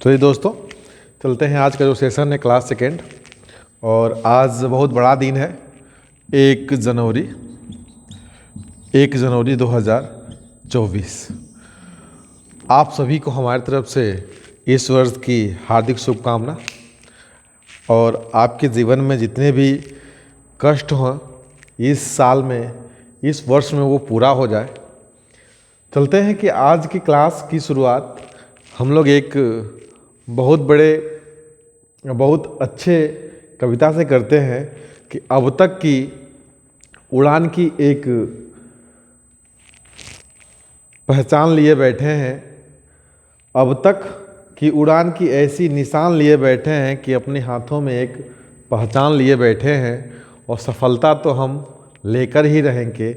तो ये दोस्तों चलते हैं। आज का जो सेशन है क्लास सेकेंड, और आज बहुत बड़ा दिन है। 1 जनवरी 2024। आप सभी को हमारी तरफ से इस वर्ष की हार्दिक शुभकामना, और आपके जीवन में जितने भी कष्ट हों इस साल में, इस वर्ष में वो पूरा हो जाए। चलते हैं कि आज की क्लास की शुरुआत हम लोग एक बहुत अच्छे कविता से करते हैं कि अब तक की उड़ान की एक पहचान लिए बैठे हैं, अब तक की उड़ान की ऐसी निशान लिए बैठे हैं कि अपने हाथों में एक पहचान लिए बैठे हैं, और सफलता तो हम लेकर ही रहेंगे,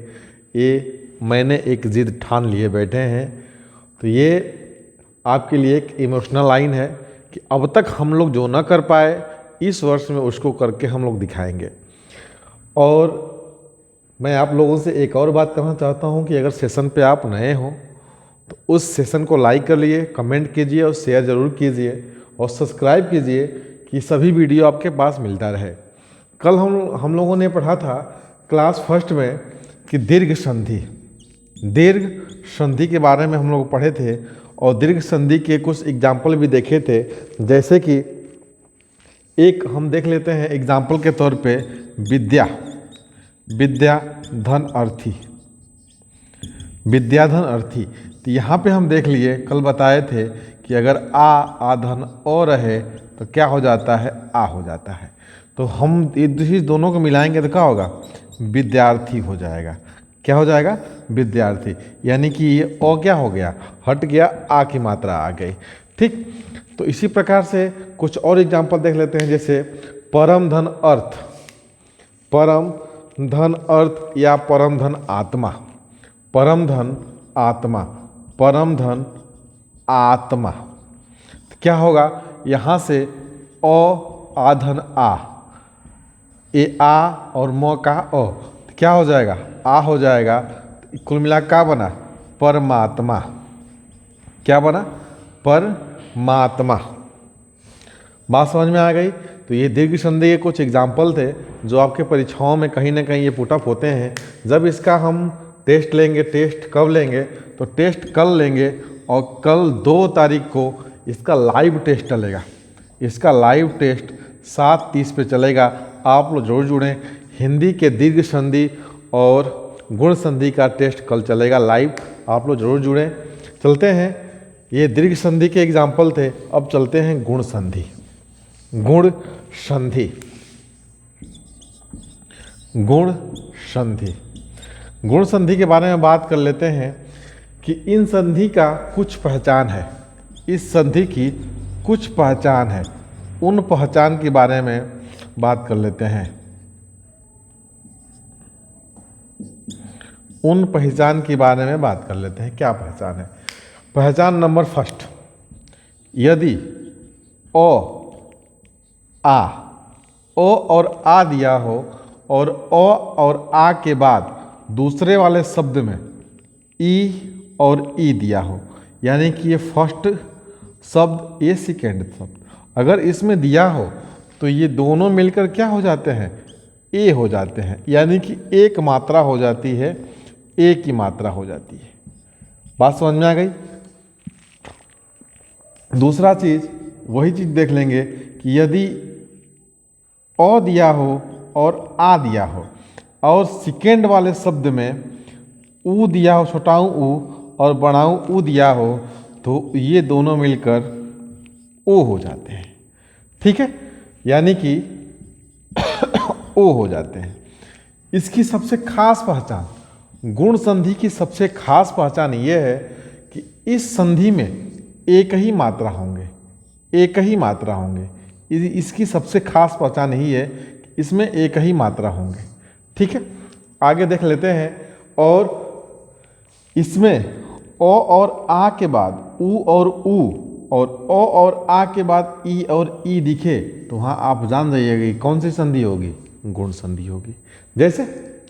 ये मैंने एक ज़िद ठान लिए बैठे हैं। तो ये आपके लिए एक इमोशनल लाइन है कि अब तक हम लोग जो ना कर पाए इस वर्ष में उसको करके हम लोग दिखाएंगे। और मैं आप लोगों से एक और बात करना चाहता हूं कि अगर सेशन पे आप नए हों तो उस सेशन को लाइक कर लिए, कमेंट कीजिए और शेयर ज़रूर कीजिए, और सब्सक्राइब कीजिए कि सभी वीडियो आपके पास मिलता रहे। कल हम लोगों ने पढ़ा था क्लास फर्स्ट में कि दीर्घ संधि के बारे में हम लोग पढ़े थे, और दीर्घ संधि के कुछ एग्जाम्पल भी देखे थे। जैसे कि एक हम देख लेते हैं एग्जाम्पल के तौर पे विद्या धन अर्थी। तो यहाँ पे हम देख लिए, कल बताए थे कि अगर आधन ओ रहे तो क्या हो जाता है, आ हो जाता है। तो हम इस दोनों को मिलाएंगे तो क्या होगा, विद्यार्थी हो जाएगा। क्या हो जाएगा, विद्यार्थी। यानी कि ये ओ क्या हो गया, हट गया, आ की मात्रा आ गई। ठीक, तो इसी प्रकार से कुछ और एग्जाम्पल देख लेते हैं। जैसे परम धन अर्थ या परम धन आत्मा। तो क्या होगा, यहाँ से ओ आधन आ, ए आ और मो का ओ, तो क्या हो जाएगा, आ हो जाएगा। कुल मिला क्या बना, परमात्मा। क्या बना, परमात्मा। बात समझ में आ गई। तो ये दीर्घ संधि के कुछ एग्जाम्पल थे जो आपके परीक्षाओं में कहीं ना कहीं ये पुटअप होते हैं। जब इसका हम टेस्ट लेंगे, टेस्ट कब लेंगे, तो टेस्ट कल लेंगे, और कल 2 तारीख को इसका लाइव टेस्ट चलेगा। इसका लाइव टेस्ट 7:30 पे चलेगा। आप लोग जरूर जुड़ें। हिंदी के दीर्घ संधि और गुण संधि का टेस्ट कल चलेगा लाइव, आप लोग जरूर जुड़ें। चलते हैं, ये दीर्घ संधि के एग्जाम्पल थे। अब चलते हैं गुण संधि के बारे में बात कर लेते हैं कि इन संधि का कुछ पहचान है, इस संधि की कुछ पहचान है। उन पहचान के बारे में बात कर लेते हैं। उन पहचान के बारे में बात कर लेते हैं। क्या पहचान है? पहचान नंबर फर्स्ट, यदि ओ और आ दिया हो, और ओ और आ के बाद दूसरे वाले शब्द में ई और ई दिया हो, यानी कि ये फर्स्ट शब्द, ये सेकेंड शब्द अगर इसमें दिया हो तो ये दोनों मिलकर क्या हो जाते हैं, ए हो जाते हैं। यानी कि एक मात्रा हो जाती है, ए की मात्रा हो जाती है। बात समझ में आ गई। दूसरा चीज, वही चीज देख लेंगे कि यदि ओ दिया हो और आ दिया हो, और सेकेंड वाले शब्द में ऊ दिया हो, छोटाऊ ऊ और बड़ाऊ ऊ दिया हो, तो ये दोनों मिलकर ओ हो जाते हैं। ठीक है, यानी कि ओ हो जाते हैं। इसकी सबसे खास पहचान, गुण संधि की सबसे खास पहचान ये है कि इस संधि में एक ही मात्रा होंगे। इसकी सबसे खास पहचान यही है कि इसमें एक ही मात्रा होंगे। ठीक है, आगे देख लेते हैं। और इसमें ओ और आ के बाद ऊ और ऊ, और ओ और आ के बाद ई और ई दिखे, तो वहाँ आप जान जाइएगा कि कौन सी संधि होगी, गुण संधि होगी। जैसे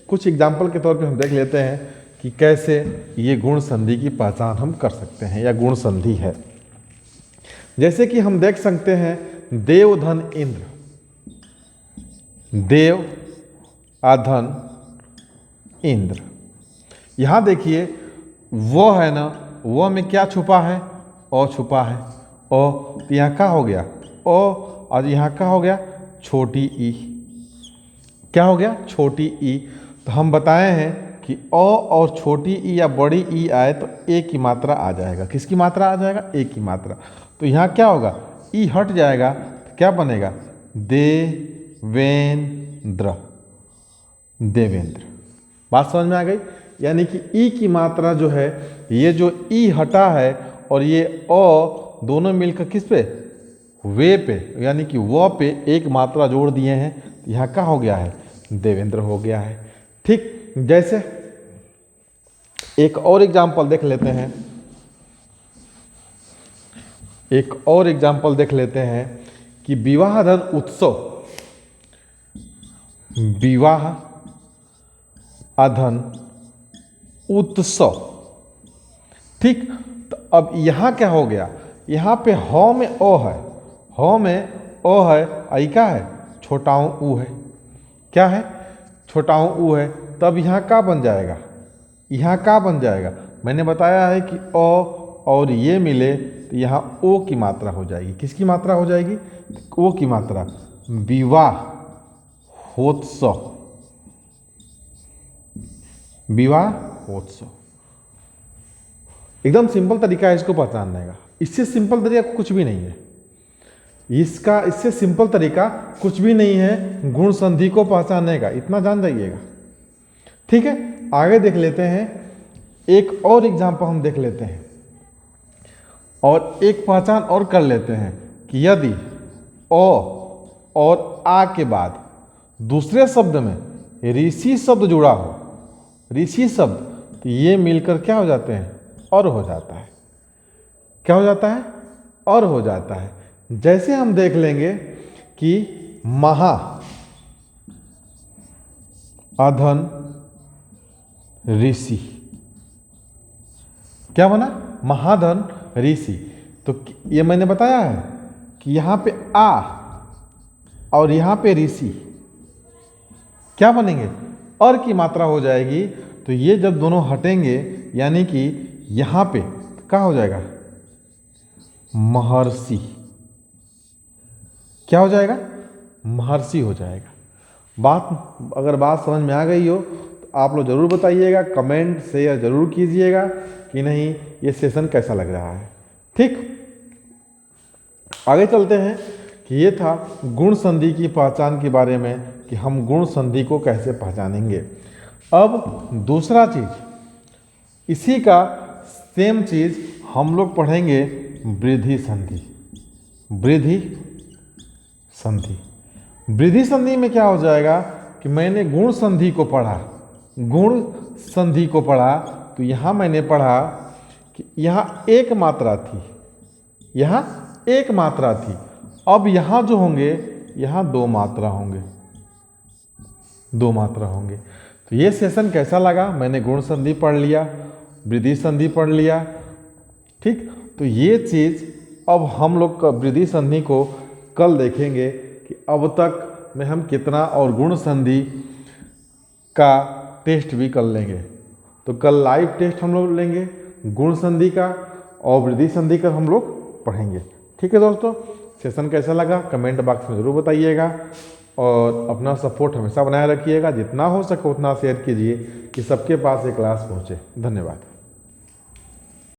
कुछ एग्जाम्पल के तौर पे हम देख लेते हैं कि कैसे ये गुण संधि की पहचान हम कर सकते हैं, या गुण संधि है। जैसे कि हम देख सकते हैं देवधन इंद्र, देव अधन इंद्र। यहाँ देखिए वो है ना, वो में क्या छुपा है, ओ छुपा है, ओ तो यहाँ क्या हो गया, ओ, और यहाँ क्या हो गया, छोटी ई। क्या हो गया, छोटी ई। तो हम बताए हैं कि ओ और छोटी ई या बड़ी ई आए तो ए की मात्रा आ जाएगा। किसकी मात्रा आ जाएगा, ए की मात्रा। तो यहाँ क्या होगा, ई हट जाएगा तो क्या बनेगा, देवेंद्र, देवेंद्र। बात समझ में आ गई। यानी कि ई की मात्रा जो है, ये जो ई हटा है और ये ओ दोनों मिलकर किस पे, वे पे, यानी कि वो पे एक मात्रा जोड़ दिए हैं। यहाँ क्या हो गया है, देवेंद्र हो गया है। ठीक, जैसे एक और एग्जाम्पल देख लेते हैं, एक और एग्जाम्पल देख लेते हैं कि विवाह धन उत्सव, विवाह अधन उत्सव। ठीक, तो अब यहाँ क्या हो गया, यहाँ पे ह में ओ है, ह में ओ है, आई क्या है, छोटाऊ ऊ है। क्या है, छोटाऊ ऊ है। तब यहाँ क्या बन जाएगा, यहाँ क्या बन जाएगा, मैंने बताया है कि ओ और ये मिले तो यहाँ ओ की मात्रा हो जाएगी। किसकी मात्रा हो जाएगी, ओ की मात्रा। विवाह होत्सव, विवाह होत्सव। एकदम सिंपल तरीका है इसको पहचानने का। इससे सिंपल तरीका कुछ भी नहीं है, इसका इससे सिंपल तरीका कुछ भी नहीं है गुण संधि को पहचानने का। इतना जान जाइएगा। ठीक है, आगे देख लेते हैं, एक और एग्जाम्पल हम देख लेते हैं और एक पहचान और कर लेते हैं कि यदि ओ और आ के बाद दूसरे शब्द में ऋषि शब्द जुड़ा हो, ऋषि शब्द, तो ये मिलकर क्या हो जाते हैं, और हो जाता है। क्या हो जाता है, और हो जाता है। जैसे हम देख लेंगे कि महा अधन ऋषि, क्या बना, महाधन ऋषि। तो ये मैंने बताया है कि यहाँ पे आ और यहाँ पे ऋषि क्या बनेंगे, और की मात्रा हो जाएगी। तो ये जब दोनों हटेंगे, यानी कि यहाँ पे क्या हो जाएगा, महर्षि। क्या हो जाएगा, महर्षि हो जाएगा। अगर बात समझ में आ गई हो तो आप लोग जरूर बताइएगा, कमेंट शेयर जरूर कीजिएगा कि नहीं ये सेशन कैसा लग रहा है। ठीक, आगे चलते हैं कि ये था गुण संधि की पहचान के बारे में कि हम गुण संधि को कैसे पहचानेंगे। अब दूसरा चीज, इसी का सेम चीज हम लोग पढ़ेंगे वृद्धि संधि। वृद्धि संधि, वृद्धि संधि में क्या हो जाएगा कि मैंने गुण संधि को पढ़ा, गुण संधि को पढ़ा, तो यहाँ मैंने पढ़ा कि यहाँ एक मात्रा थी, यहाँ एक मात्रा थी। अब यहाँ जो होंगे, यहाँ दो मात्रा होंगे, दो मात्रा होंगे। तो ये सेशन कैसा लगा, मैंने गुण संधि पढ़ लिया, वृद्धि संधि पढ़ लिया। ठीक, तो ये चीज़ अब हम लोग का वृद्धि संधि को कल देखेंगे कि अब तक में हम कितना, और गुण संधि का टेस्ट भी कर लेंगे। तो कल लाइव टेस्ट हम लोग लेंगे गुण संधि का, और वृद्धि संधि का हम लोग पढ़ेंगे। ठीक है दोस्तों, सेशन कैसा लगा कमेंट बॉक्स में ज़रूर बताइएगा, और अपना सपोर्ट हमेशा बनाए रखिएगा। जितना हो सके उतना शेयर कीजिए कि सबके पास ये क्लास पहुँचे। धन्यवाद।